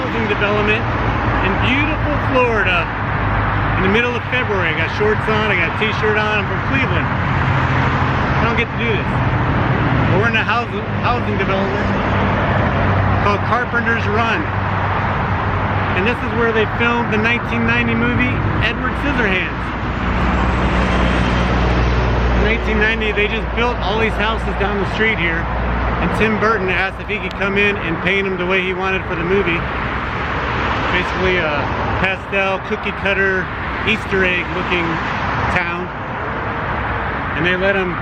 housing development in beautiful Florida in the middle of February. I got shorts on, I got a t-shirt on. I'm from Cleveland. I don't get to do this. But we're in a housing development called Carpenter's Run. And this is where they filmed the 1990 movie Edward Scissorhands. In 1990, they just built all these houses down the street here. And Tim Burton asked if he could come in and paint them the way he wanted for the movie. Basically a pastel, cookie cutter, Easter egg looking town. And they let him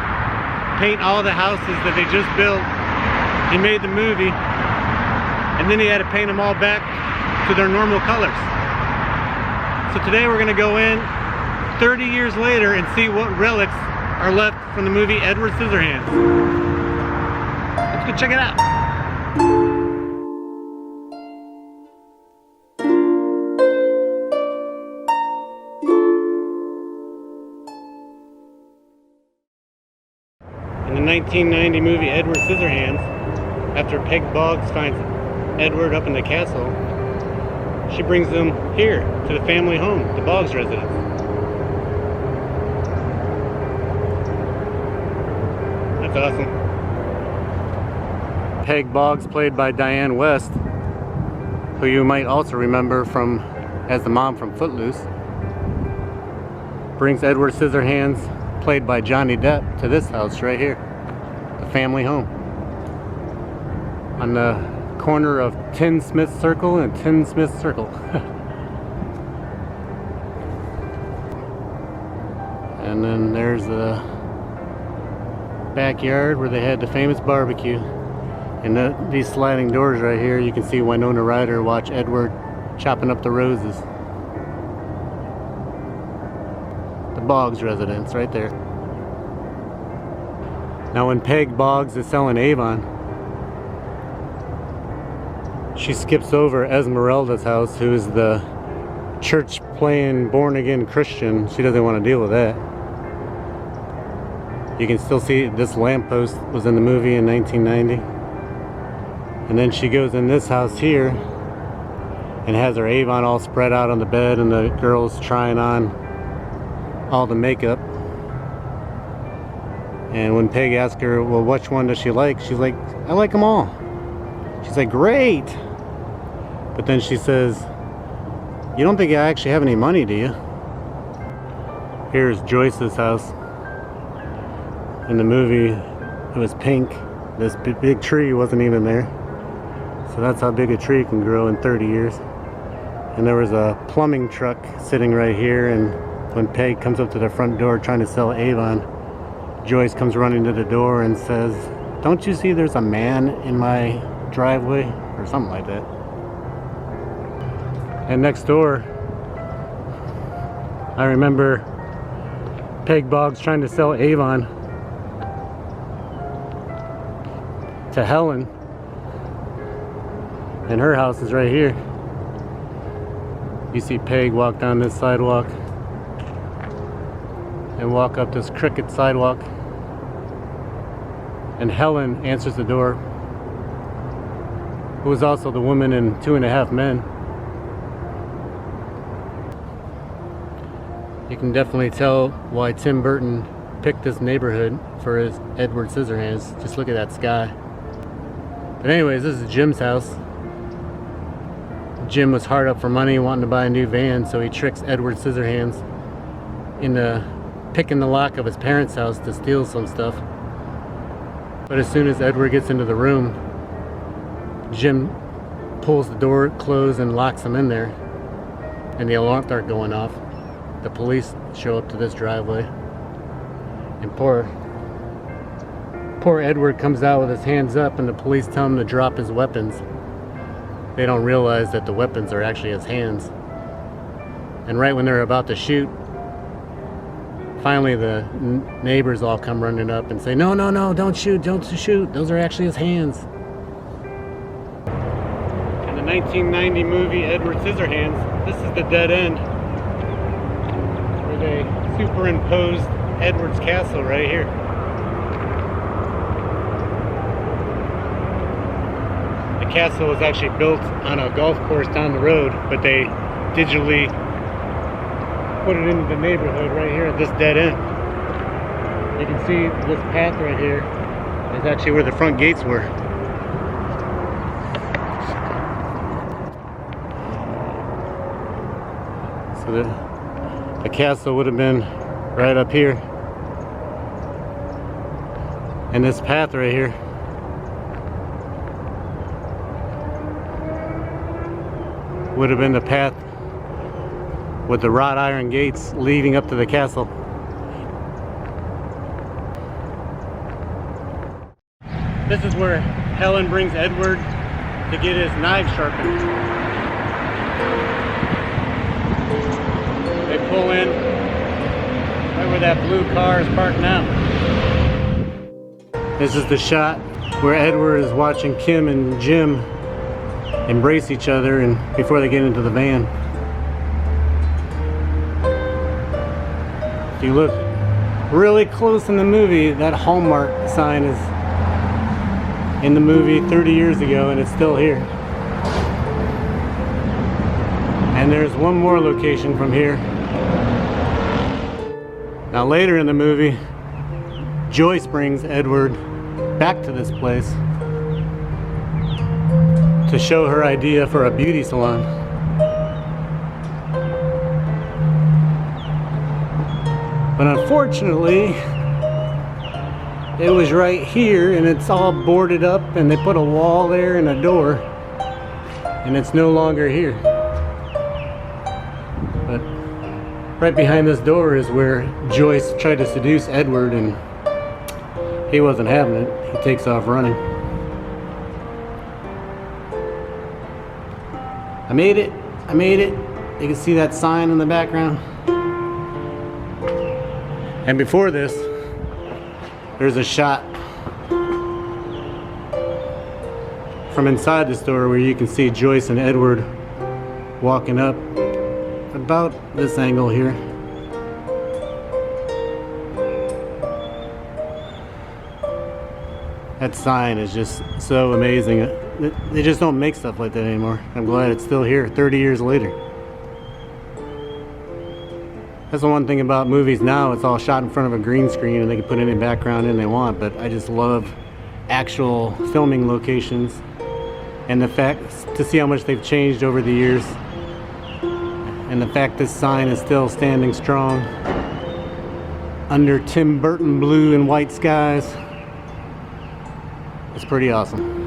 paint all the houses that they just built. He made the movie. And then he had to paint them all back to their normal colors. So today we're going to go in 30 years later and see what relics are left from the movie Edward Scissorhands. Let's go check it out. In the 1990 movie Edward Scissorhands, after Peg Boggs finds Edward up in the castle, she brings them here to the family home, the Boggs residence. That's awesome. Peg Boggs, played by Diane West, who you might also remember from as the mom from Footloose, brings Edward Scissorhands, played by Johnny Depp, to this house right here, the family home, on the corner of Tin Smith Circle and Tin Smith Circle. And then there's the backyard where they had the famous barbecue. And these sliding doors right here, you can see Winona Ryder watch Edward chopping up the roses. The Boggs residence right there. Now when Peg Boggs is selling Avon, she skips over Esmeralda's house, who is the church-playing, born-again Christian. She doesn't want to deal with that. You can still see this lamppost was in the movie in 1990. And then she goes in this house here and has her Avon all spread out on the bed, and the girl's trying on all the makeup. And when Peg asks her, well, which one does she like? She's like, I like them all. She's like, great. But then she says, you don't think I actually have any money, do you? Here's Joyce's house. In the movie, it was pink. This big tree wasn't even there. So that's how big a tree can grow in 30 years. And there was a plumbing truck sitting right here, and when Peg comes up to the front door trying to sell Avon, Joyce comes running to the door and says, don't you see there's a man in my driveway? Or something like that. And next door, I remember Peg Boggs trying to sell Avon to Helen, and her house is right here. You see Peg walk down this sidewalk and walk up this crooked sidewalk, and Helen answers the door, who was also the woman in 2.5 Men. You can definitely tell why Tim Burton picked this neighborhood for his Edward Scissorhands. Just look at that sky. But anyways, this is Jim's house. Jim was hard up for money, wanting to buy a new van, so he tricks Edward Scissorhands into picking the lock of his parents' house to steal some stuff. But as soon as Edward gets into the room, Jim pulls the door closed and locks him in there, and the alarm starts going off. The police show up to this driveway, and poor Edward comes out with his hands up, and the police tell him to drop his weapons. They don't realize that the weapons are actually his hands. And right when they're about to shoot, finally the neighbors all come running up and say, no, no, no, don't shoot, those are actually his hands. In the 1990 movie Edward Scissorhands, this is the dead end, where they superimposed Edward's castle right here. The castle was actually built on a golf course down the road, but they digitally put it into the neighborhood right here at this dead end. You can see this path right here is actually where the front gates were. So the castle would have been right up here. And this path right here would have been the path with the wrought iron gates leading up to the castle. This is where Helen brings Edward to get his knife sharpened. They pull in right where that blue car is parked now. This is the shot where Edward is watching Kim and Jim embrace each other and before they get into the van. If you look really close in the movie, that Hallmark sign is in the movie 30 years ago and it's still here. And there's one more location from here. Now later in the movie, Joyce brings Edward back to this place to show her idea for a beauty salon. But unfortunately, it was right here and it's all boarded up and they put a wall there and a door and it's no longer here. But right behind this door is where Joyce tried to seduce Edward and he wasn't having it. He takes off running. I made it. I made it. You can see that sign in the background. And before this, there's a shot from inside the store where you can see Joyce and Edward walking up about this angle here. That sign is just so amazing. They just don't make stuff like that anymore. I'm glad it's still here 30 years later. That's the one thing about movies now, it's all shot in front of a green screen and they can put any background in they want, but I just love actual filming locations and the fact to see how much they've changed over the years and the fact this sign is still standing strong under Tim Burton blue and white skies. It's pretty awesome.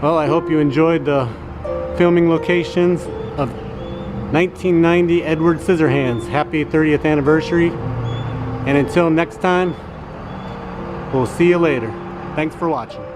Well, I hope you enjoyed the filming locations of 1990 Edward Scissorhands. Happy 30th anniversary. And until next time, we'll see you later. Thanks for watching.